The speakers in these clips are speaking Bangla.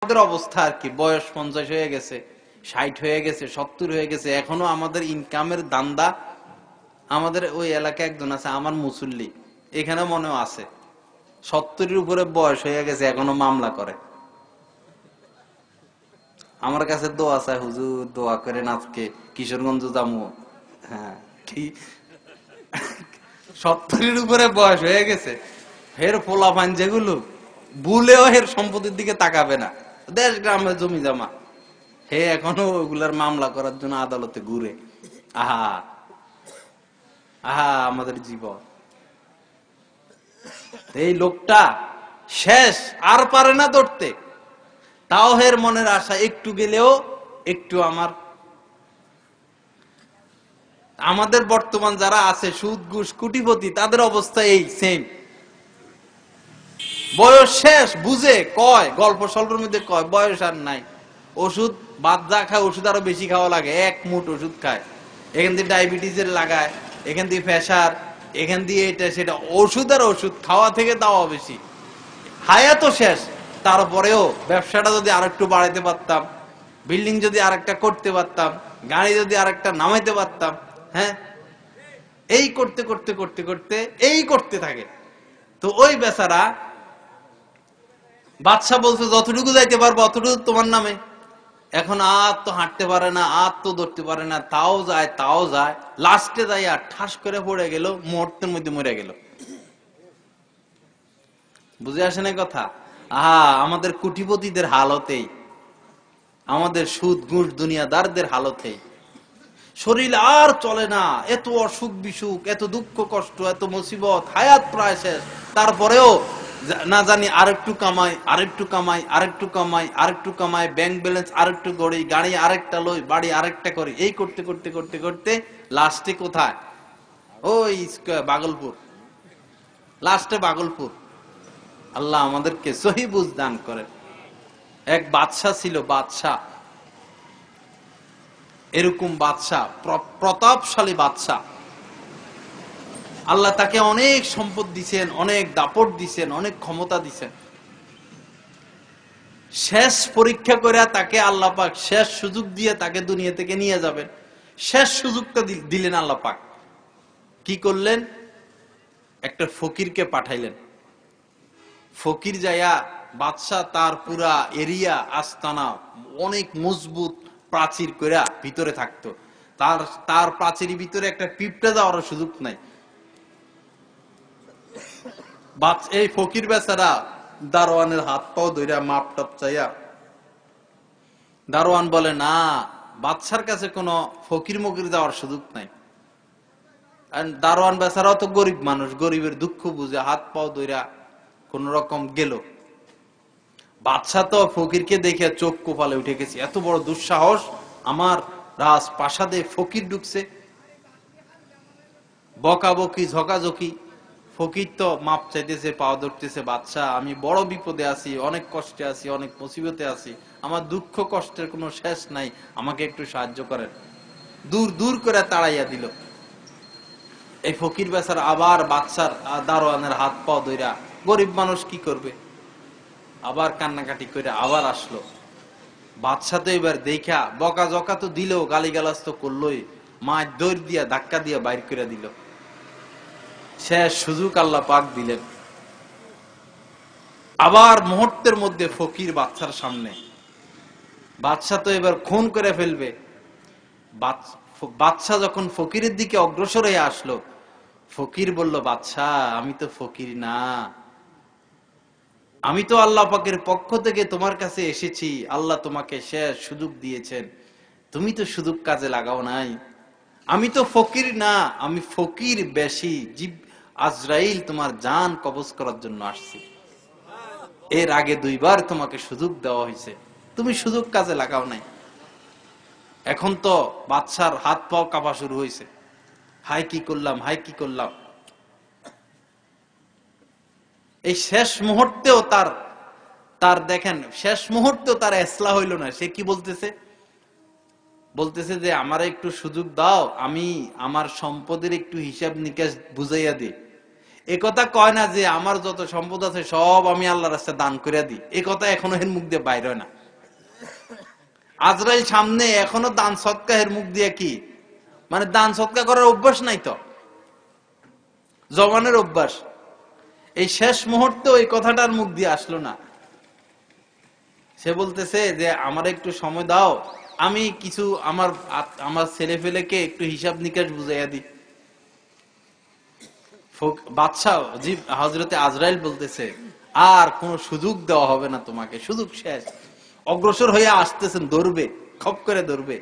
আমাদের অবস্থা আর কি, বয়স 50 হয়ে গেছে, 60 হয়ে গেছে, 70 হয়ে গেছে, এখনো আমাদের ইনকামের দান্দা। আমাদের ওই এলাকায় একজন আছে, আমার মুসল্লি, এখানে মনেও আছে, 70-এর উপরে বয়স হয়ে গেছে, এখনো মামলা করে। আমার কাছে দোয়া চায়, হুজুর দোয়া করেন আজকে কিশোরগঞ্জ যাবো। হ্যাঁ, কি 70-এর উপরে বয়স হয়ে গেছে, ফের পোলাপান যেগুলো ভুলেও এর সম্পত্তির দিকে তাকাবে না, দেশ গ্রামে জমি জমা, হে এখনো ওগুলার মামলা করার জন্য আদালতে ঘুরে। আহা আহা আমাদের জীবন। এই লোকটা শেষ, আর পারে না ধরতে, তাও হের মনের আশা একটু গেলেও একটু আমাদের বর্তমান যারা আছে সুদ ঘুষ কোটিপতি, তাদের অবস্থা এই সেম। বয়স শেষ, বুঝে কয়, গল্প স্বল্পের মধ্যে কয় বয়স আর নাই, ওষুধ বাদ যা খায় ওষুধ আরো বেশি খাওয়া লাগে, এক মুঠ ওষুধ খায়, এখান দিয়ে ডায়াবেটিসের লাগায়, এখান দিয়ে প্রেসার, এখান দিয়ে এটা সেটা, ওষুধ আর ওষুধ খাওয়া থেকে দাওয়া বেশি, হায়াতও শেষ। তারপরেও ব্যবসাটা যদি আরেকটু বাড়াইতে পারতাম, বিল্ডিং যদি আরেকটা করতে পারতাম, গাড়ি যদি আরেকটা নামাইতে পারতাম, হ্যাঁ, এই করতে করতে করতে করতে এই করতে থাকে। তো ওই বেচারা বাদশা বলছে যতটুকু যাইতে পারবো অতটুকু তোমার নামে। এখন আর তো হাঁটতে পারে না, আর তো ধরতে পারে না, তাও যায় তাও যায়, লাস্টে যাই আর ঠাস করে পড়ে গেল, মুহূর্তের মধ্যে মরে গেল। বুঝে আসে না কথা? আহা আমাদের কোটিপতিদের হালতেই, আমাদের সুদ ঘুষ দুনিয়াদারদের হালতেই শরীর আর চলে না, এত অসুখ বিসুখ, এত দুঃখ কষ্ট, এত মুসিবত, হায়াত প্রায় শেষ, তারপরেও না জানি আরেকটু কামাই, আরেকটু কামাই, আরেকটু কামাই, আরেকটু কামাই, ব্যাংক ব্যালেন্স আরেকটু গড়ি, গাড়ি আরেকটা লই, বাড়ি আরেকটা করি, এই করতে করতে করতে করতে লাস্টে কোথায়? ওই বাগলপুর, লাস্টে বাগলপুর। আল্লাহ আমাদেরকে সহি বুঝ দান করেন। এক বাদশা ছিল, বাদশা, এরকম বাদশা, প্রতাপশালী বাদশা, আল্লাহ তাকে অনেক সম্পদ দিছেন, অনেক দাপট দিছেন, অনেক ক্ষমতা দিছেন। শেষ পরীক্ষা করে তাকে আল্লাহ পাক শেষ সুযোগ দিয়ে তাকে দুনিয়া থেকে নিয়ে যাবেন, শেষ সুযোগটা দিলেন আল্লাহ পাক। কি করলেন? একটা ফকিরকে পাঠাইলেন। ফকির যাইয়া, বাদশা তার পুরা এরিয়া আস্তানা অনেক মজবুত প্রাচীর কইরা ভিতরে থাকতো, তার প্রাচীরের ভিতরে একটা পিঁপড়া যাওয়ার সুযোগ নাই। এই ফকির বেচারা দারোয়ানের হাত পাও ধইরা মাপ টাপ চাইয়া, দারোয়ান বলে না, বাদশার কাছে কোনো ফকির মকির যাওয়ার সুযোগ নাই। দারোয়ান বেচারাও তো গরিব মানুষ, গরিবের দুঃখ বুঝে হাত পাও ধইরা কোন রকম গেল। বাদশা তো ফকিরকে দেখে চোখ কোপালে উঠে গেছে, এত বড় দুঃসাহস, আমার রাজপ্রাসাদে ফকির ঢুকছে। বকাবকি, ঝকাঝকি, ফকির তো মাপ চাইতেছে, পাও ধরতেছে, বাদশা আমি বড় বিপদে আছি, অনেক কষ্টে আছি, অনেক মুসিবতে আছি, আমার দুঃখ কষ্টের কোনো শেষ নাই, আমাকে একটু সাহায্য করেন। দূর দূর করে তাড়াইয়া দিল। এই ফকির বেচারা আবার বাদশার দারোয়ানের হাত পাও ধইরা, গরিব মানুষ কি করবে, আবার কান্নাকাটি করে আবার আসলো। বাদশা তো এবার দেখা বকা জকা তো দিল, গালিগালাজ তো করলোই, মা দৌড় দিয়া ধাক্কা দিয়া বাইর করে দিল। শেষ সুযোগ আল্লাহ পাক দিলেন। আবার মুহূর্তের মধ্যে ফকির বাদশার সামনে, বাদশা তো এবার খুন করে ফেলবে। বাদশা যখন ফকিরের দিকে অগ্রসর হয়ে আসলো, ফকির বলল, বাদশা আমি তো ফকির না, আমি তো আল্লাহ পাকের পক্ষ থেকে তোমার কাছে এসেছি, আল্লাহ তোমাকে শেষ সুযোগ দিয়েছেন, তুমি তো সুযোগ কাজে লাগাও নাই। আমি তো ফকির না, আমি ফকির বেশি, আজরাইল তোমার জান কবজ করার জন্য আসছি। এর আগে 2 বার তোমাকে সুযোগ দেওয়া হয়েছে, তুমি সুযোগ কাজে লাগাও নাই। এখন তো বাদশার হাত পাও কাঁপা শুরু হয়েছে, হাই কি করলাম, হাই কি করলাম। এই শেষ মুহূর্তেও তার দেখেন, শেষ মুহূর্তেও তার ইসলাহ হইল না। সে কি বলতেছে যে আমার একটু সুযোগ দাও, আমি আমার সম্পদের একটু হিসাব নিকাশ বুঝাইয়া দিই। এ কথা কয় না যে আমার যত সম্পদ আছে সব আমি আল্লাহর রাস্তায় দান করে দিই, এ কথা এখনো এর মুখ দিয়ে বাইর হয় না। আজরাইল সামনে এখনো দান সৎকা এর মুখ দিয়ে কি মানে দান সৎকা করার অভ্যাস নাই তো, জবানের অভ্যাস। এই শেষ মুহূর্তে ওই কথাটার মুখ দিয়ে আসলো না। সে বলতেছে যে আমার একটু সময় দাও, আমি কিছু আমার ছেলে ফেলেকে একটু হিসাব নিকাশ বুঝাইয়া দিই। বাদশাহ হযরতে আজরাইল বলতেছে আর কোন সুযোগ দেওয়া হবে না তোমাকে, সুযোগ শেষ। অগ্রসর হয়ে আসতেছেন, ধরবে, খপ করে ধরবে।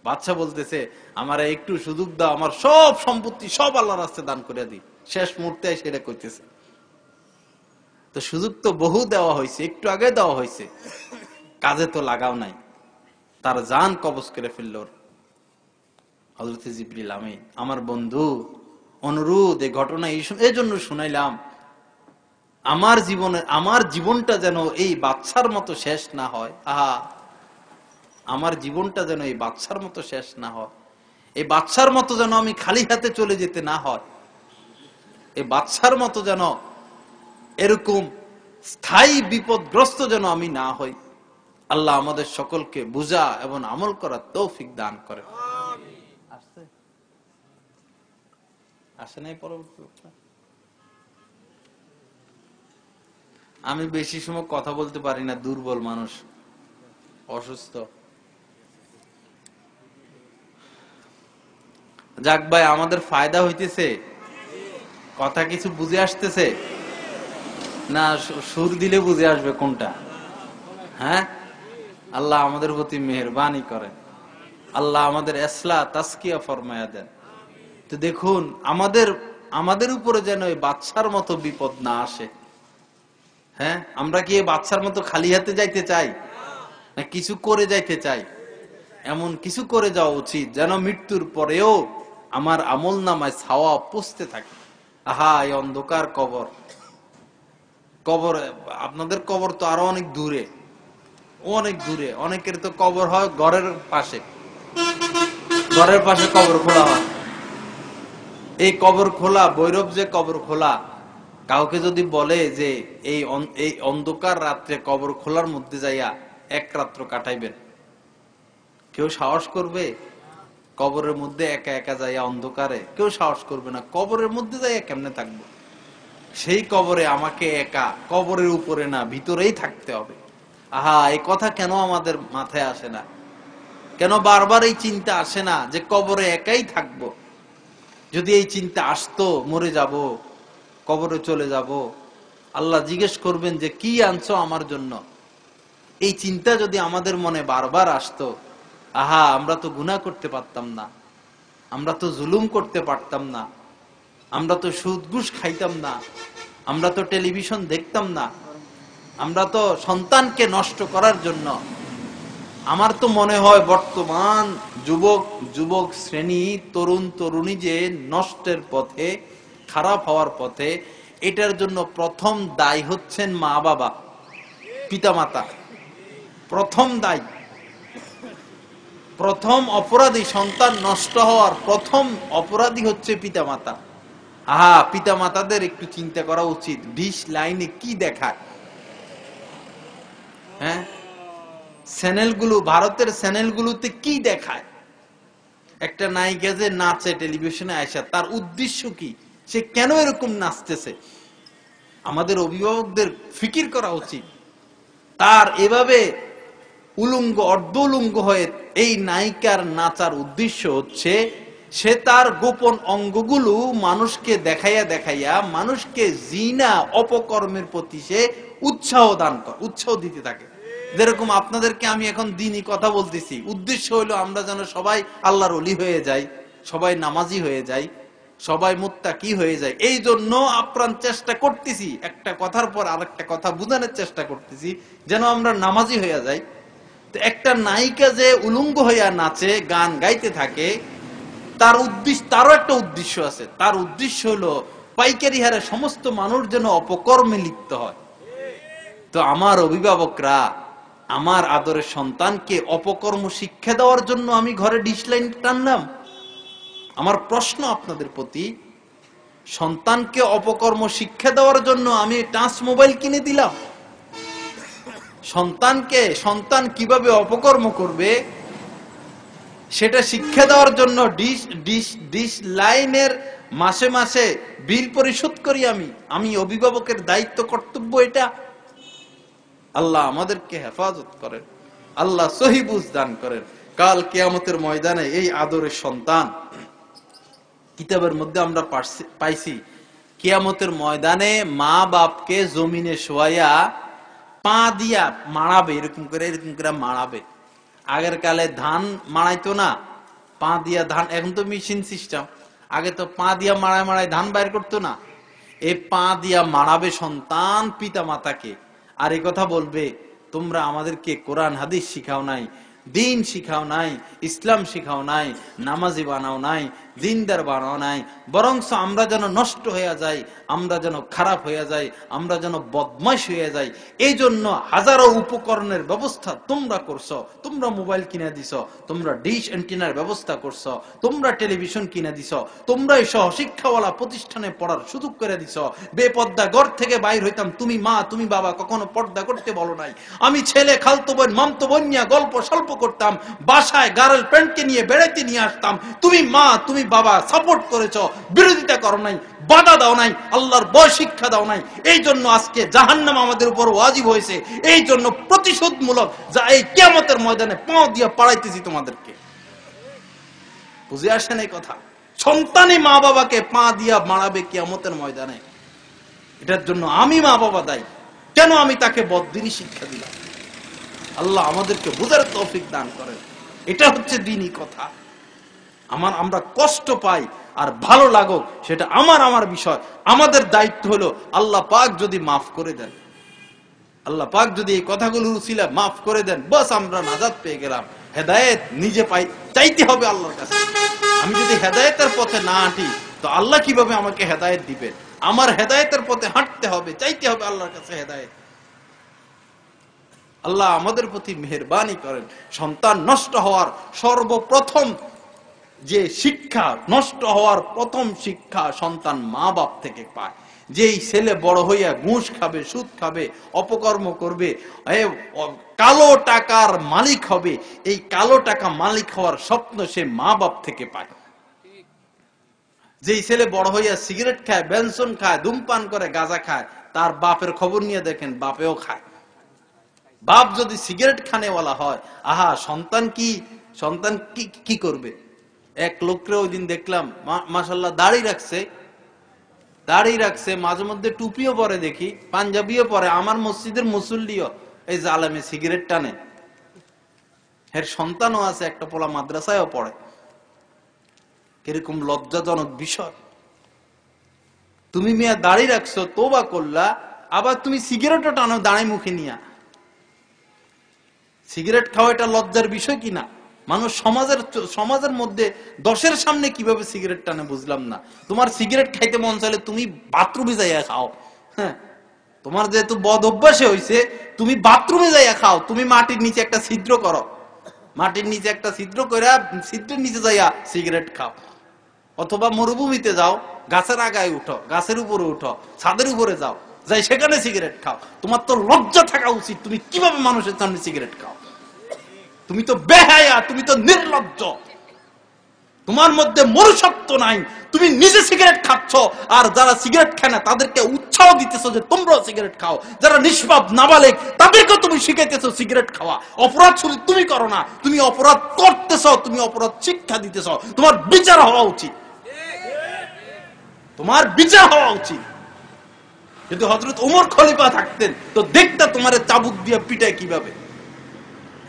বাদশাহ বলতেছে আমার একটু সুযোগ দাও, আমার সব সম্পত্তি সব আল্লাহর রাস্তায় দান করে দিই। শেষ মুহূর্তে সেটা করতেছে। তো সুযোগ তো বহু দেওয়া হয়েছে, একটু আগে দেওয়া হয়েছে, কাজে তো লাগাও নাই, তার জান কবজ করে ফেলল। হযরত জিবরিল আমিন আমার বন্ধু অনুরোধ, এই ঘটনা এই জন্য শুনাইলাম, আমার জীবনটা যেন এই বাদশার মতো শেষ না হয়। আহা, আমার জীবনটা যেন এই বাদশার মতো শেষ না হয়, এই বাদশার মতো যেন আমি খালি হাতে চলে যেতে না হয়, এই বাদশার মতো যেন এরকম স্থায়ী বিপদগ্রস্ত যেন আমি না হই। আল্লাহ আমাদের সকলকে বুঝা এবং আমল করার তৌফিক দান করে। আসে নাই পরবর্তী। আমি বেশি সময় কথা বলতে পারি না, দুর্বল মানুষ, অসুস্থ। যাক ভাই, আমাদের ফায়দা হইতেছে, কথা কিছু বুঝে আসতেছে না? সুর দিলে বুঝে আসবে কোনটা? হ্যাঁ, আল্লাহ আমাদের প্রতি মেহেরবানি করেন, আল্লাহ আমাদের ইসলাহ তাসকিয়া ফরমায়া দেন। তো দেখুন, আমাদের উপরে যেন এই বাদশার মতো বিপদ না আসে। হ্যাঁ, আমরা কি এই বাদশার মতো খালি হাতে যাইতে চাই না কিছু করে যাইতে চাই? এমন কিছু করে যাওয়া উচিত যেন মৃত্যুর পরেও আমার আমল নামায় ছাওয়া পুষতে থাকে। আহা, এই অন্ধকার কবর, আপনাদের কবর তো আরো অনেক দূরে, অনেক দূরে। অনেকের তো কবর হয় ঘরের পাশে কবর খোলা হয়। এই কবর খোলা, ভৈরব যে কবর খোলা, কাউকে যদি বলে যে এই অন্ধকার রাত্রে কবর খোলার মধ্যে যাইয়া এক রাত্র কাটাইবেন, কেউ সাহস করবে? কবরের মধ্যে একা একা যাইয়া অন্ধকারে কেউ সাহস করবে না। কবরের মধ্যে যাইয়া কেমনে থাকবো? সেই কবরে আমাকে একা, কবরের উপরে না ভিতরেই থাকতে হবে। আহা, এই কথা কেন আমাদের মাথায় আসে না? কেন বারবার এই চিন্তা আসে না যে কবরে একাই থাকবো? যদি এই চিন্তা আসতো, মরে যাব, কবরে চলে যাব, আল্লাহ জিজ্ঞেস করবেন যে কি আনছো আমার জন্য, এই চিন্তা যদি আমাদের মনে বারবার আসতো, আহা, আমরা তো গুনাহ করতে পারতাম না, আমরা তো জুলুম করতে পারতাম না, আমরা তো সুদ ঘুষ খাইতাম না, আমরা তো টেলিভিশন দেখতাম না, আমরা তো সন্তানকে নষ্ট করার জন্য। আমার তো মনে হয় বর্তমান যুবক শ্রেণী, তরুণ তরুণী যে নষ্টের পথে, খারাপ হওয়ার পথে, এটার জন্য প্রথম দায়ী হচ্ছেন মা বাবা, পিতামাতা। প্রথম দায়ী, প্রথম অপরাধী, সন্তান নষ্ট হওয়ার প্রথম অপরাধী হচ্ছে পিতামাতা। আহা, পিতামাতাদের একটু চিন্তা করা উচিত, 20 লাইনে কি দেখায়। হ্যাঁ, চ্যানেলগুলো, ভারতের চ্যানেলগুলোতে কি দেখায়? একটা নায়িকা যে নাচে টেলিভিশনে আয়সা, তার উদ্দেশ্য কি? সে কেন এরকম নাচতেছে? আমাদের অভিভাবকদের ফিকির করা উচিত। তার এভাবে উলঙ্গ, অর্ধ উলঙ্গ হয়ে এই নায়িকার নাচার উদ্দেশ্য হচ্ছে সে তার গোপন অঙ্গগুলো মানুষকে দেখাইয়া মানুষকে জিনা অপকর্মের প্রতি সে উৎসাহ দিতে থাকে। যেরকম আপনাদেরকে আমি এখন দিনই কথা বলতেছি, উদ্দেশ্য হলো আমরা যেন সবাই আল্লাহর ওলি হয়ে যাই, সবাই নামাজি হয়ে যাই, সবাই মুত্তাকি হয়ে যায়। এই জন্য আপ্রাণ চেষ্টা করতেছি, একটা কথার পর আরেকটা কথা বুঝানোর চেষ্টা করতেছি যেন আমরা নামাজি হয়ে যাই। তো একটা নায়িকা যে উলঙ্গ হইয়া নাচে, গান গাইতে থাকে, তারও একটা উদ্দেশ্য আছে। তার উদ্দেশ্য হলো পাইকারি হারে সমস্ত মানুষ যেন অপকর্মে লিপ্ত হয়। তো আমার অভিভাবকরা আমার আদরের সন্তানকে অপকর্ম শিক্ষা দেওয়ার জন্য আমি ঘরে ডিশ লাইন টানলাম। আমার প্রশ্ন আপনাদের প্রতি, সন্তানকে অপকর্ম শিক্ষা দেওয়ার জন্য আমি টাচ মোবাইল কিনে দিলাম। সন্তান কিভাবে অপকর্ম করবে সেটা শিক্ষা দেওয়ার জন্য ডিশ লাইনের মাসে মাসে বিল পরিশোধ করি আমি অভিভাবকের দায়িত্ব কর্তব্য এটা। আল্লাহ আমাদেরকে হেফাজত করেন, আল্লাহ সহি বুঝ দান করেন। কাল কিয়ামতের ময়দানে এই আদরের সন্তান, কিতাবের মধ্যে আমরা পাইছি কিয়ামতের ময়দানে মা বাপকে জমিনে শোয়াইয়া পা দিয়া মারাবে, এরকম করে মারাবে। আগের কালে ধান মারাইতো না, পা দিয়া ধান, এখন তো মেশিন সিস্টেম, আগে তো পা দিয়া মারায় ধান বাইর করতো না। এই পা দিয়া মারাবে সন্তান পিতা মাতাকে, আর এই কথা বলবে তোমরা আমাদেরকে কোরআন হাদিস শিখাও নাই, দিন শিখাও নাই, ইসলাম শিখাও নাই, নামাজি বানাও নাই, দিনদার বানাও নাই, বরং আমরা যেন নষ্ট হয়ে যাই, আমরা যেন খারাপ হয়ে যাই, আমরা যেন বদমাইশ হয়ে যাই, এই জন্য হাজারো উপকরণের ব্যবস্থা তোমরা করছো। তোমরা মোবাইল কিনে দিছ, তোমরা ডিশ অ্যান্টেনার ব্যবস্থা করছো, তোমরা টেলিভিশন কিনে দিছ, তোমরা এই সহশিক্ষাওয়ালা প্রতিষ্ঠানে পড়ার সুযোগ করে দিছ। বেপর্দা ঘর থেকে বাইর হইতাম, তুমি মা তুমি বাবা কখনো পর্দা করতে বলো নাই। আমি ছেলে খালতো বোন মামতো বোন নিয়ে গল্প স্বল্প করতাম, বাসায় গার্ল প্যান্টকে নিয়ে বেড়াইতে নিয়ে আসতাম। তুমি মা তুমি বাবা সাপোর্ট করেছ, বিরোধিতা করো নাই, বাধা দাও নাই, আল্লাহর ভয় শিক্ষা দাও নাই। এই জন্য আজকে জাহান্নাম আমাদের উপর ওয়াজিব হয়েছে। এই জন্য প্রতিশোধমূলক যা এই কিয়ামতের ময়দানে পাও দিয়া পাড়াইতেছি তোমাদেরকে। বুঝে আসেন এই কথা? সন্তানই মা বাবাকে পা দিয়া মারাবে কিয়ামতের ময়দানে। এটার জন্য আমি মা বাবা দায়ী। কেন আমি তাকে বদ্দিনী শিক্ষা দিলাম? আল্লাহ আমাদেরকে বুঝার তৌফিক দান করেন। এটা হচ্ছে দ্বীনি কথা। আমরা কষ্ট পাই আর ভালো লাগুক সেটা আমার বিষয়। আমাদের দায়িত্ব হলো আল্লাহ পাক যদি মাফ করে দেন, আল্লাহ পাক যদি এই কথাগুলোর উসিলা মাফ করে দেন, বাস আমরা নাজাত পেয়ে গেলাম। হেদায়েত নিজে চাইতে হবে আল্লাহর কাছে। আমি যদি হেদায়েতের পথে না হাঁটি তো আল্লাহ কিভাবে আমাকে হেদায়েত দিবেন? আমার হেদায়েতের পথে হাঁটতে হবে, চাইতে হবে আল্লাহর কাছে হেদায়েত। আল্লাহ আমাদের প্রতি মেহেরবানি করেন। সন্তান নষ্ট হওয়ার সর্বপ্রথম যে শিক্ষা, নষ্ট হওয়ার প্রথম শিক্ষা সন্তান মা বাপ থেকে পায়। যেই ছেলে বড় হইয়া ঘুষ খাবে, সুদ খাবে, অপকর্ম করবে, কালো টাকার মালিক হবে, এই কালো টাকা মালিক হওয়ার স্বপ্ন সে মা বাপ থেকে পায়। যেই ছেলে বড় হইয়া সিগারেট খায়, বেনসন খায়, ধূমপান করে, গাঁজা খায়, তার বাপের খবর নিয়ে দেখেন, বাপেও খায়। বাপ যদি সিগারেট খানেওয়ালা হয়, আহা সন্তান কি করবে? এক লোককে ওই দিন দেখলাম, মাশাআল্লাহ দাড়ি রাখছে, মাঝে মধ্যে টুপিও পরে দেখি, পাঞ্জাবিও পরে, আমার মসজিদের মুসল্লিও, এই জালেমে সিগারেট টানে। এর সন্তানও আছে, একটা পোলা মাদ্রাসায়ও পড়ে। কিরকম লজ্জাজনক বিষয়। তুমি মিয়া দাড়ি রাখছো, তোবা করলা, আবার তুমি সিগারেটও টানো দাঁড়াই মুখে নিয়া। সিগারেট খাওয়া এটা লজ্জার বিষয় কিনা? মানুষ সমাজের মধ্যে 10-এর সামনে কিভাবে সিগারেট টানে বুঝলাম না। তোমার সিগারেট খাইতে মন চাইলে তুমি বাথরুমে যাইয়া খাও। হ্যাঁ, তোমার যেহেতু বদ অভ্যাসে হয়েছে, তুমি বাথরুমে যাইয়া খাও। তুমি মাটির নিচে একটা ছিদ্র করো, মাটির নিচে একটা ছিদ্র করে ছিদ্রের নিচে যাইয়া সিগারেট খাও। অথবা মরুভূমিতে যাও, গাছের আগায় উঠো, গাছের উপরে উঠো, ছাদের উপরে যাও, যাই সেখানে সিগারেট খাও। তোমার তো লজ্জা থাকা উচিত। তুমি কিভাবে মানুষের সামনে সিগারেট খাও? তুমি তো বেহায়া, তুমি তো নির্লজ্জ, তোমার মধ্যে মনুষ্যত্ব নাই। তুমি নিজে সিগারেট খাচ্ছ, আর যারা সিগারেট খায় না তাদেরকে উৎসাহ দিতেছো যে তোমরাও সিগারেট খাও। যারা নিষ্পাপ নাবালেগ তাদেরকে তুমি শিখাইতেছো সিগারেট খাওয়া। অপরাধ শুধু তুমি করো না, তুমি অপরাধ করতেছ, তুমি অপরাধ শিক্ষা দিতেছ। তোমার বিচার হওয়া উচিত, তোমার বিচার হওয়া উচিত। যদি হযরত ওমর খলিফা থাকতেন তো দেখতা তোমার চাবুক দিয়ে পিটায় কিভাবে।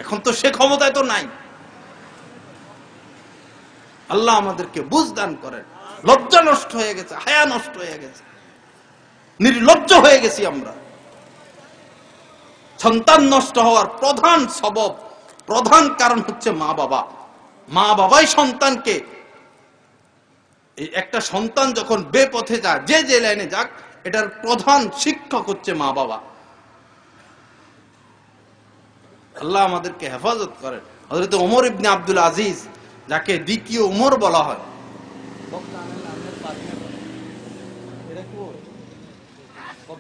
এখন তো সে ক্ষমতায় তো নাই। আল্লাহ আমাদেরকে বুঝ দান করেন। লজ্জা নষ্ট হয়ে গেছে, হায়া নষ্ট হয়ে গেছে, নির্লজ্জ হয়ে গেছি আমরা। সন্তান নষ্ট হওয়ার প্রধান সবব, প্রধান কারণ হচ্ছে মা বাবা। মা বাবাই সন্তানকে, একটা সন্তান যখন বেপথে যায়, যে লাইনে যাক, এটার প্রধান শিক্ষক হচ্ছে মা বাবা। আল্লাহ আমাদেরকে হেফাজত করেন। হযরত ওমর ইবনে আব্দুল আজিজ, যাকে দ্বিতীয় ওমর বলা হয়, আমি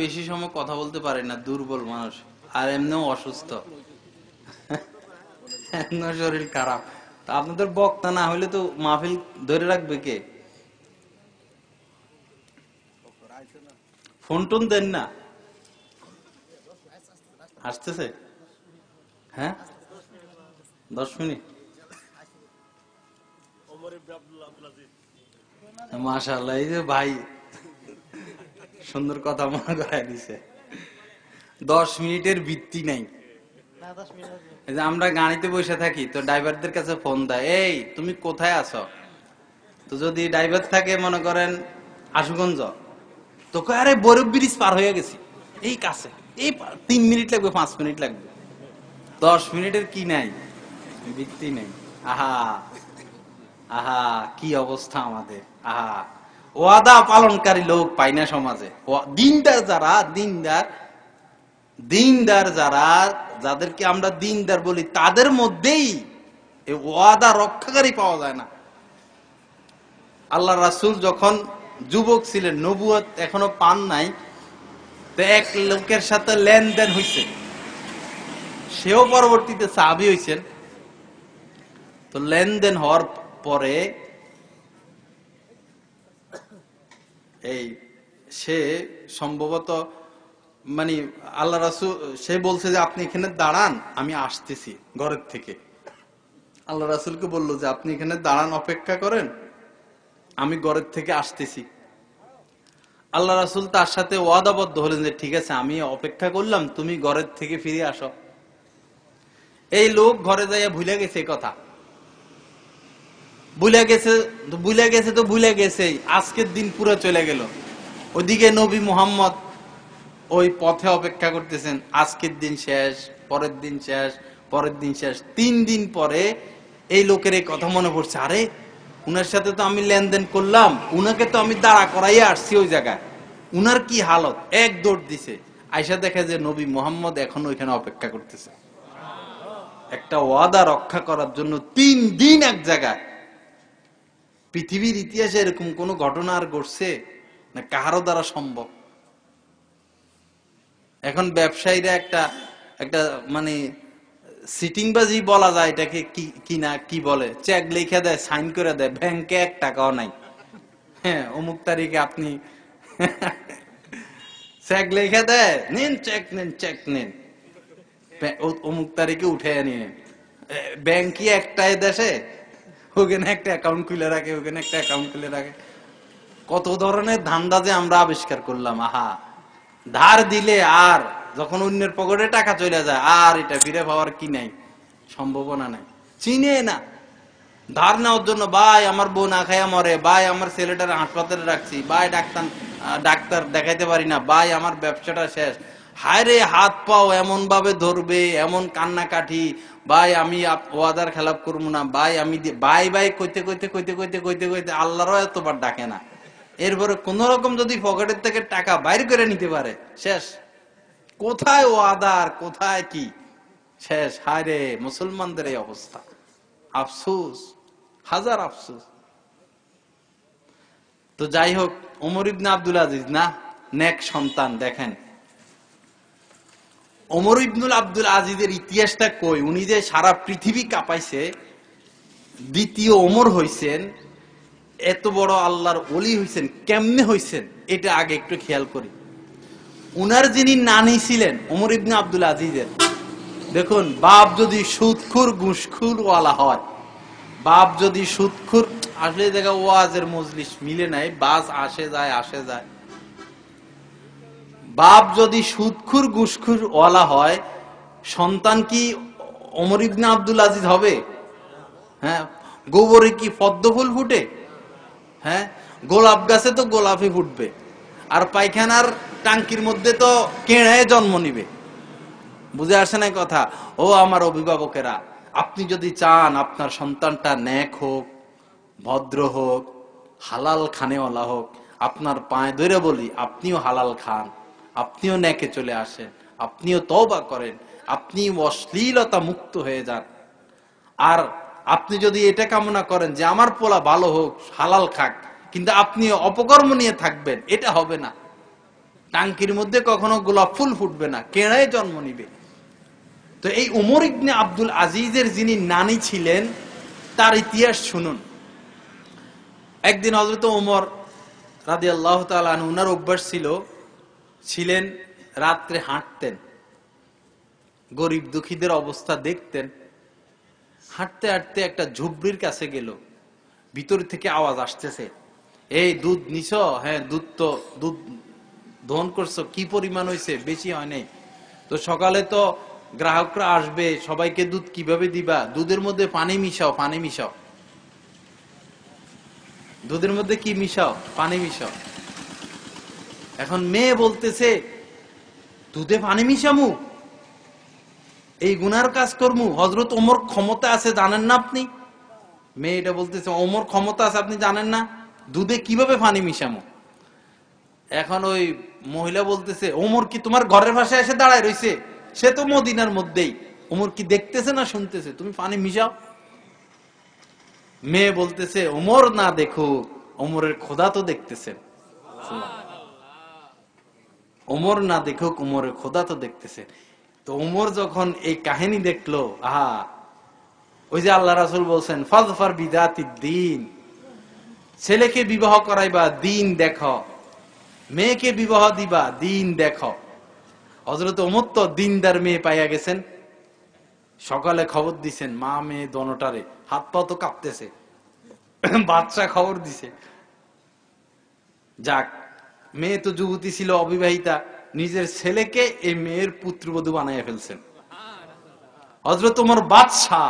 বেশি সময় কথা বলতে পারি না, দুর্বল মানুষ, আর এমনিও অসুস্থ, এমনিও শরীর খারাপ। আপনাদের বক্তা না হইলে তো মাহফিল ধরে রাখবে কে? ফোন টোন দেন না? আসতেছে? হ্যাঁ, 10 মিনিট। মাশাআল্লাহ, এই যে ভাই সুন্দর কথা মনে করাই দিছে। 10 মিনিটের ভিত্তি নাই। আমরা গাড়িতে বসে থাকি তো ড্রাইভারদের কাছে ফোন দেয়, এই তুমি কোথায় আছো? তো যদি ড্রাইভার থাকে মনে করেন আশুগঞ্জ, তো আরে বরফ ব্রিজ পার হয়ে গেছি, এই কাছে, এই 3 মিনিট লাগবে, 5 মিনিট লাগবে। 10 মিনিটের কি নাই, ভিত্তি নেই। আহা আহা, কি অবস্থা আমাদের! আহা, ওয়াদা পালনকারী লোক পাই না সমাজে। দিনদার যারা, দিনদার যারা, যাদেরকে আমরা দিনদার বলি, তাদের মধ্যেই এই ওয়াদা রক্ষাকারী পাওয়া যায় না। আল্লাহ রাসূল যখন যুবক ছিলেন, নবুয়ত এখনো পান নাই, তো এক লোকের সাথে লেনদেন হইছে, সেও পরবর্তীতে সাহাবী হইছেন। তো লেনদেন হওয়ার পরে এই সে সম্ভবত মানে আল্লাহ রাসূল, সে বলছে যে আপনি এখানে দাঁড়ান, আমি আসতেছি ঘরের থেকে। আল্লাহ রাসূলকে বলল যে আপনি এখানে দাঁড়ান, অপেক্ষা করেন, আমি ঘরের থেকে আসতেছি। আল্লাহ রাসূল তার সাথে ওয়াদাবদ্ধ হলেন যে ঠিক আছে, আমি অপেক্ষা করলাম, তুমি ঘরের থেকে ফিরে আসো। এই লোক ঘরে যাইয়া ভুলে গেছে কথা, ভুলে গেছে তো ভুলে গেছে, আজকের দিন পুরো চলে গেল। ওদিকে নবী মুহাম্মদ ওই পথে অপেক্ষা করতেছেন, আজকের দিন শেষ, পরের দিন শেষ, পরের দিন শেষ। 3 দিন পরে এই লোকের এই কথা মনে পড়ছে, আরে উনার সাথে তো আমি লেনদেন করলাম, উনাকে তো আমি দাঁড়া করাইয়া আসছি ওই জায়গায়, উনার কি হালত! এক দৌড় দিছে, আয়সা দেখে যে নবী মুহাম্মদ এখনো ওইখানে অপেক্ষা করতেছে, একটা ওয়াদা রক্ষা করার জন্য 3 দিন এক জায়গায়। পৃথিবীর ইতিহাসে এরকম কোন ঘটনা আর ঘটছে না কাহারও দ্বারা সম্ভব? এখন ব্যবসায়ীরা একটা একটা মানে সিটিংবাজি বলা যায় এটাকে, কি না কি বলে, চেক লিখে দেয়, সাইন করে দেয়, ব্যাংকে 1 টাকাও নাই। হ্যাঁ, অমুক তারিখে আপনি চেক লিখে দেয়, নিন চেক, নিন চেক, নিন অমুক তারিখে উঠে নিন। ব্যাংকই একটাই দেশে, ওখানে একটা অ্যাকাউন্ট খুলে রাখে, ওখানে একটা অ্যাকাউন্ট খুলে রাখে। কত ধরনের ধান্দা যে আমরা আবিষ্কার করলাম! আহা, ধার দিলে আর যখন অন্যের পকেটে টাকা চলে যায়, আর এটা ফিরে পাওয়ার কি নাই, সম্ভাবনা নাই, চিনে না। ধার নেওয়ার জন্য, ভাই আমার বউ না খাইয়া মরে, ভাই আমার ছেলেটার হাসপাতালে রাখছি, ভাই ডাক্তার দেখাইতে পারি না, ভাই আমার ব্যবসাটা শেষ। হায় রে, হাত পাও এমন ভাবে ধরবে, এমন কান্নাকাটি, ভাই আমি ওয়াদার খেলাপ করবো না, ভাই আমি ভাই ভাই কইতে কইতে কইতে কইতে কইতে কইতে আল্লাহরও এতবার ডাকে না। এরপরে কোন রকম যদি পকেটের থেকে টাকা বাইর করে নিতে পারে, শেষ। কোথায় ওয়াদার, কোথায় কি, শেষ। হায় রে, মুসলমানদের এই অবস্থা! আফসোস, হাজার আফসোস। তো যাই হোক, ওমর ইবনে আব্দুল আজিজ না, নেক সন্তান। দেখেন ওমর ইবনুল আব্দুল আজিজের ইতিহাসটা কই, উনি যে সারা পৃথিবী কাঁপাইছে, দ্বিতীয় ওমর হইছেন, এত বড় আল্লাহর ওলি হইছেন, কেমনে হইছেন এটা আগে একটু খেয়াল করি। উনার যিনি নানি ছিলেন ওমর ইবনে আব্দুল আজিজের, দেখুন, বাপ যদি সুদখোর ঘুষখোর ওয়ালা হয়, বাপ যদি সুদখোর, আসলে দেখা ওয়াজের মজলিস মিলে নাই, বাস আসে যায় আসে যায়। বাপ যদি সুদখোর ঘুষখোর ওয়ালা হয়, সন্তান কি ওমর ইবনে আব্দুল আজিজ হবে? হ্যাঁ, গোবরে কি পদ্ম ফুল ফুটে? হ্যাঁ, গোলাপ গাছে তো গোলাপই ফুটবে, আর পায়খানার টাঙ্কির মধ্যে তো কেড়ায় জন্ম নিবে। বুঝে আসে না কথা? ও আমার অভিভাবকেরা, আপনি যদি চান আপনার সন্তানটা নেক হোক, ভদ্র হোক, হালাল খানেওয়ালা হোক, আপনার পায়ে ধরে বলি, আপনিও হালাল খান, আপনিও নেকে চলে আসেন, আপনিও তওবা করেন, আপনি অশ্লীলতা মুক্ত হয়ে যান। আর আপনি যদি এটা কামনা করেন যে আমার পোলা ভালো হোক, হালাল খাক, কিন্তু আপনি অপকর্ম নিয়ে থাকবেন, এটা হবে না। টাঙ্কির মধ্যে কখনো গোলাপ ফুল ফুটবে না, কেড়ায় জন্ম নিবে। তো এই উমর ইবনে আব্দুল আজিজের যিনি নানি ছিলেন, তার ইতিহাস শুনুন। একদিন হযরত ওমর রাদিয়াল্লাহু তাআলা আনহু, উনার অভ্যাস ছিলেন রাত্রে হাঁটতেন, গরিব দুঃখীদের অবস্থা দেখতেন। হাঁটতে হাঁটতে একটা ঝুপড়ির কাছে গেল, ভিতর থেকে আওয়াজ আসতেছে, এই দুধ নিছ? হ্যাঁ, দুধ দহন করছো, কি পরিমাণ হয়েছে? বেশি হয় নাই তো, সকালে তো গ্রাহকরা আসবে, সবাইকে দুধ কিভাবে দিবা? দুধের মধ্যে পানি মিশাও, পানি মিশাও। দুধের মধ্যে কি মিশাও? পানি মিশাও। এখন মেয়ে বলতেছে, দুধে পানি মিশামু? এই গুনার কাজ করমু? হযরত ওমর ক্ষমতা আছে জানেন না আপনি? মেয়ে এটা বলতেছে, ওমর ক্ষমতা আছে আপনি জানেন না? দুধে কিভাবে পানি মিশামু? এখন ওই মহিলা বলতেছে, ওমর কি তোমার ঘরের পাশে এসে দাঁড়ায় রইছে? সে তো মদিনার মধ্যেই, ওমর কি দেখতেছে না শুনতেছে? তুমি পানি মিশাও। মেয়ে বলতেছে, ওমর না দেখুক, ওমরের খোদা তো দেখতেছেন। ওমর না দেখুক, ওমরের খোদা তো দেখতেছেন। তো ওমর যখন এই কাহিনী দেখলো, আহা, ওই যে আল্লাহ রাসূল বলছেন, ফাযফার বিযাতিদ দ্বীন, ছেলেকে বিবাহ করাইবা দ্বীন দেখো, মেয়েকে বিবাহ দিবা দ্বীন দেখো। হযরত ওমর তো দ্বীনদার মেয়ে পাইয়া গেছেন। সকালে খবর দিছেন, মা মেয়ে দোনোটারে, হাত পা তো কাঁপতেছে। বাচ্চা খবর দিছে, যাক, মেয়ে তো যুবতী ছিল, অবিবাহিতা, নিজের ছেলেকে এই মেয়ের পুত্রবধূ বানাইয়া ফেলছেন। হযরত ওমর বাদশাহ,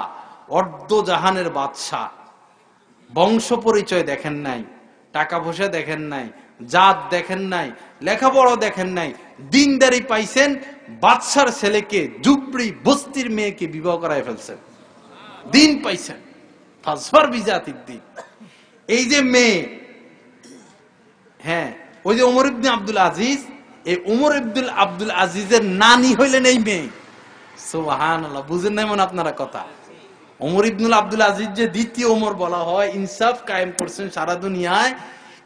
অর্ধ জাহানের বাদশাহ, বংশ পরিচয় দেখেন নাই, টাকা পয়সা দেখেন নাই, জাত দেখেন নাই, লেখাপড়া দেখেন নাই, দিনদারি পাইছেন, বাদশার ছেলেকে ঝুপড়ি বস্তির মেয়েকে বিবাহ করায় ফেলছেন, দিন পাইছেন। ফাজফার বিজাতিদ দ্বীন। এই যে মেয়ে, হ্যাঁ, ওই যে ওমর ইবনে আব্দুল আজিজ, এই ওমর ইবনে আব্দুল আজিজের নানি হইলেন এই মেয়ে। সুবহানাল্লাহ, বুঝেন নাই মনে আপনারা কথা? ওমর ইবনুল আব্দুল আজিজ যে দ্বিতীয় ওমর বলা হয়, ইনসাফ কায়েম করছেন সারা দুনিয়ায়,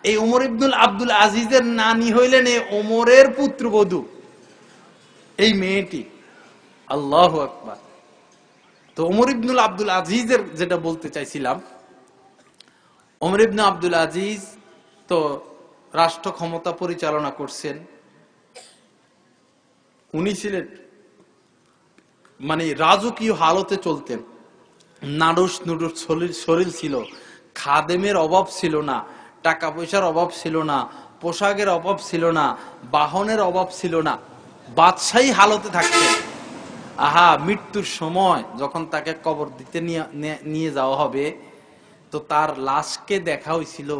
এই ওমর ইবনুল আব্দুল আজিজের নানি হইলেন এই ওমরের পুত্রবধূ, এই মেয়েটি। আল্লাহু আকবার। তো ওমর ইবনুল আব্দুল আজিজের যেটা বলতে চাইছিলাম, ওমর ইবনে আব্দুল আজিজ তো রাষ্ট্র ক্ষমতা পরিচালনা করছেন। উনি ছিলেন মানে রাজকীয় হালতে চলতেন, নাডুস নুডুস শরীর ছিল, খাদেমের অভাব ছিল না, টাকা পয়সার অভাব ছিল না, পোশাকের অভাব ছিল না, বাহনের অভাব ছিল না, বাদশাহী হালতে থাকতেন। আহা, মৃত্যুর সময় যখন তাকে কবর দিতে নিয়ে যাওয়া হবে, তো তার লাশকে দেখা হয়েছিল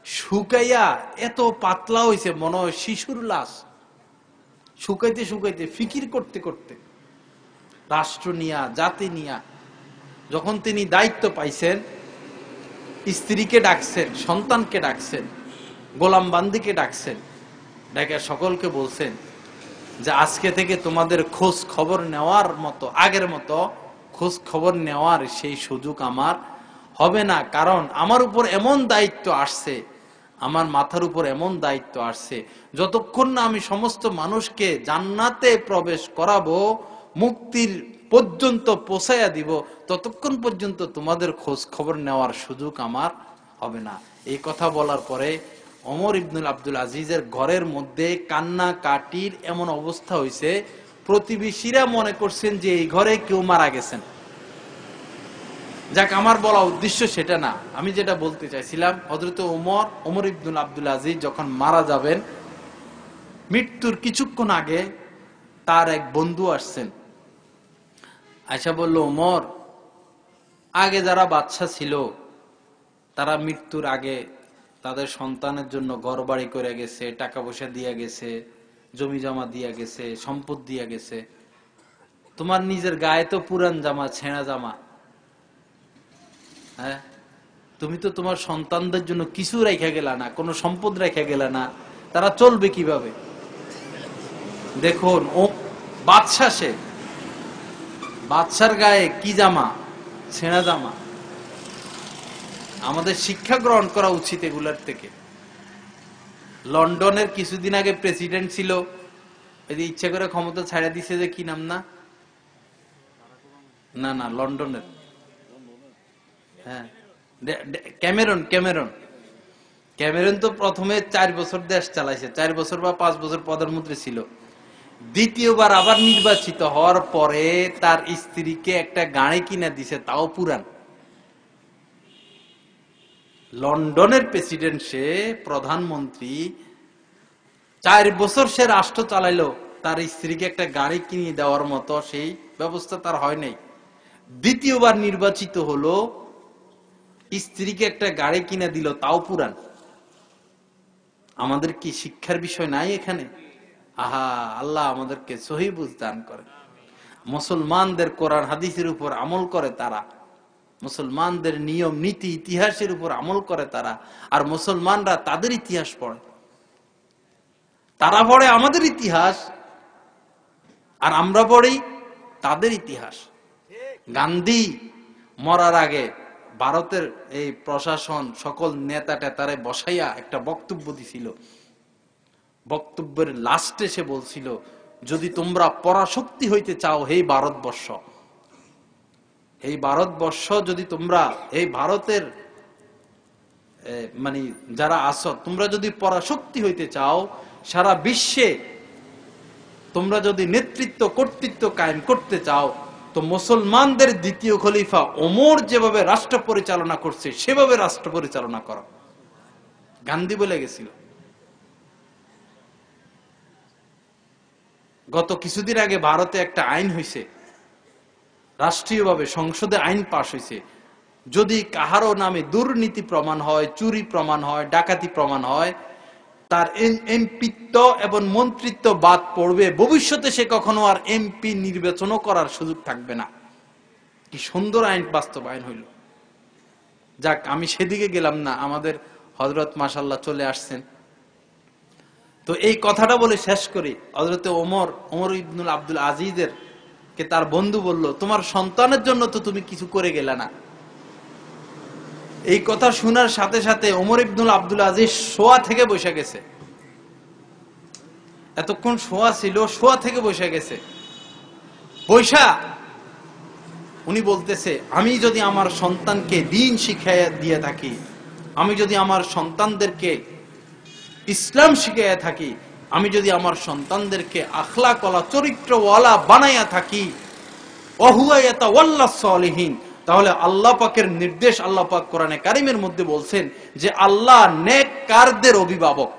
শুকাইয়া এত পাতলা হয়েছে, মনে হয় শিশুর লাশ। শুকাইতে শুকাইতে, ফিকির করতে করতে, রাষ্ট্র নিয়া, জাতি নিয়া, যখন তিনি দায়িত্ব পাইছেন, স্ত্রীকে ডাকছেন, সন্তানকে ডাকছেন, গোলাম বান্দিকে ডাকছেন, ডেকে সকলকে বলছেন যে আজকে থেকে তোমাদের খোঁজ খবর নেওয়ার মতো, আগের মতো খোঁজ খবর নেওয়ার সেই সুযোগ আমার হবে না। কারণ আমার উপর এমন দায়িত্ব আসছে, আমার মাথার উপর এমন দায়িত্ব আসছে, যতক্ষণ না আমি সমস্ত মানুষকে জান্নাতে প্রবেশ করাবো, মুক্তির পর্যন্ত পৌঁছাইয়া দিব, ততক্ষণ পর্যন্ত তোমাদের খোঁজ খবর নেওয়ার সুযোগ আমার হবে না। এই কথা বলার পরে ওমর ইবনুল আব্দুল আজিজের ঘরের মধ্যে কান্না কাটির এমন অবস্থা হয়েছে, প্রতিবেশীরা মনে করছেন যে এই ঘরে কেউ মারা গেছেন। যাক, আমার বলা উদ্দেশ্য সেটা না। আমি যেটা বলতে চাইছিলাম, হযরত ওমর ইবনুল আব্দুল আজিজ যখন মারা যাবেন, মৃত্যুর কিছুক্ষণ আগে তার এক বন্ধু আসছেন, আয়সা বলল, ওমর, আগে যারা বাদশা ছিল তারা মৃত্যুর আগে তাদের সন্তানের জন্য ঘর বাড়ি করে গেছে, টাকা পয়সা দিয়া গেছে, জমি জমা দিয়া গেছে, সম্পদ দিয়া গেছে। তোমার নিজের গায়ে তো পুরান জামা, ছেঁড়া জামা, হ্যাঁ, তুমি তো তোমার সন্তানদের জন্য কিছু রেখে গেলা না, কোনো সম্পদ রেখে গেলা না, তারা চলবে কিভাবে? দেখুন, ও বাদশা, সে বাদশার গায়ে কি জামা? ছেঁড়া জামা। আমাদের শিক্ষা গ্রহণ করা উচিত এগুলার থেকে। লন্ডনের কিছুদিন আগে প্রেসিডেন্ট ছিল, ইচ্ছা করে ক্ষমতা ছাড়া দিছে, যে কি নাম না, না না লন্ডনের, হ্যাঁ ক্যামেরন। ক্যামেরন ক্যামেরন তো প্রথমে 4 বছর দেশ চালাইছে, 4 বছর বা 5 বছর প্রধানমন্ত্রী ছিল। দ্বিতীয়বার আবার নির্বাচিত হওয়ার পরে তার স্ত্রীকে একটা গাড়ি কিনে দিছে, তাও পুরান। লন্ডনের প্রেসিডেন্ট, সে প্রধানমন্ত্রী, 4 বছর সে রাষ্ট্র চালাইলো, তার স্ত্রীকে একটা গাড়ি কিনে দেওয়ার মতো সেই ব্যবস্থা তার হয় নাই। দ্বিতীয়বার নির্বাচিত হলো, স্ত্রীকে একটা গাড়ি কিনে দিল, তাও পুরান। আমাদের কি শিক্ষার বিষয় নাই এখানে? আহা, আল্লাহ আমাদেরকে সহি বুঝ দান করে। মুসলমানদের কোরআন হাদিসের উপর আমল করে তারা, মুসলমানদের নিয়ম নীতি ইতিহাসের উপর আমল করে তারা, আর মুসলমানরা তাদের ইতিহাস পড়ে। তারা পড়ে আমাদের ইতিহাস, আর আমরা পড়ি তাদের ইতিহাস। গান্ধী মরার আগে ভারতের এই প্রশাসন সকল নেতা টেতারে বসাইয়া একটা বক্তব্য দিছিল। বক্তব্যের লাস্টে সে বলছিল, যদি তোমরা পরাশক্তি হইতে চাও, হে ভারতবর্ষ, এই ভারতবর্ষ, যদি তোমরা এই ভারতের মানে যারা আছো, তোমরা যদি পরাশক্তি হইতে চাও, সারা বিশ্বে তোমরা যদি নেতৃত্ব কর্তৃত্ব কায়েম করতে চাও, তো মুসলমানদের দ্বিতীয় খলিফা ওমর যেভাবে রাষ্ট্র পরিচালনা করছে সেভাবে রাষ্ট্র পরিচালনা করো। গান্ধী বলে গেছিল। গত কিছুদিন আগে ভারতে একটা আইন হয়েছে, রাষ্ট্রীয়ভাবে সংসদে আইন পাশ হয়েছে, যদি কাহারও নামে দুর্নীতি প্রমাণ হয়, চুরি প্রমাণ হয়, ডাকাতি প্রমাণ হয়, তার এমপিত্ব এবং মন্ত্রিত্ব বাদ পড়বে, ভবিষ্যতে সে কখনো আর এমপি নির্বাচনও করার সুযোগ থাকবে না। কি সুন্দর আইন বাস্তবায়ন হইল। যাক, আমি সেদিকে গেলাম না, আমাদের হযরত মাশাআল্লাহ চলে আসছেন। তো এই কথাটা বলে শেষ করি। হযরতে ওমর ইবনুল আব্দুল আজিজের কে তার বন্ধু বলল, তোমার সন্তানের জন্য তো তুমি কিছু করে গেলে না। এই কথা শোনার সাথে সাথে ওমর ইবনুল আব্দুল আজিজ শোয়া থেকে বসে গেছে। এতক্ষণ শোয়া ছিল, শোয়া থেকে বসে গেছে। বৈশা উনি বলতেছে, আমি যদি আমার সন্তানকে দ্বীন শিখাইয়া দিয়ে থাকি, আমি যদি আমার সন্তানদেরকে ইসলাম শিখাইয়া থাকি, আমি যদি আমার সন্তানদেরকে আখলাকওয়ালা চরিত্রওয়ালা বানাইয়া থাকি, ওয়াহুয়া ইয়াতাওয়াল্লাস সালিহিন, তাহলে আল্লাহ পাকের নির্দেশ, আল্লাহ পাক কোরআনে কারিমের মধ্যে বলছেন যে আল্লাহ নেককারদের অভিভাবক।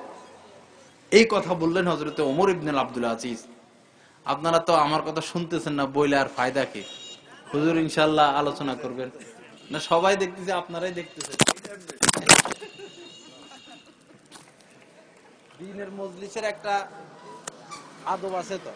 এই কথা বললেন হযরতে ওমর ইবনুল আব্দুল আজিজ। আপনারা তো আমার কথা শুনতেছেন না, বইলে আর ফায়দা কি? হুজুর ইনশাআল্লাহ আলোচনা করবেন না? সবাই দেখতেছে, আপনারাই দেখতেছেন। দ্বীনের মজলিসের একটা আদব আছে তো।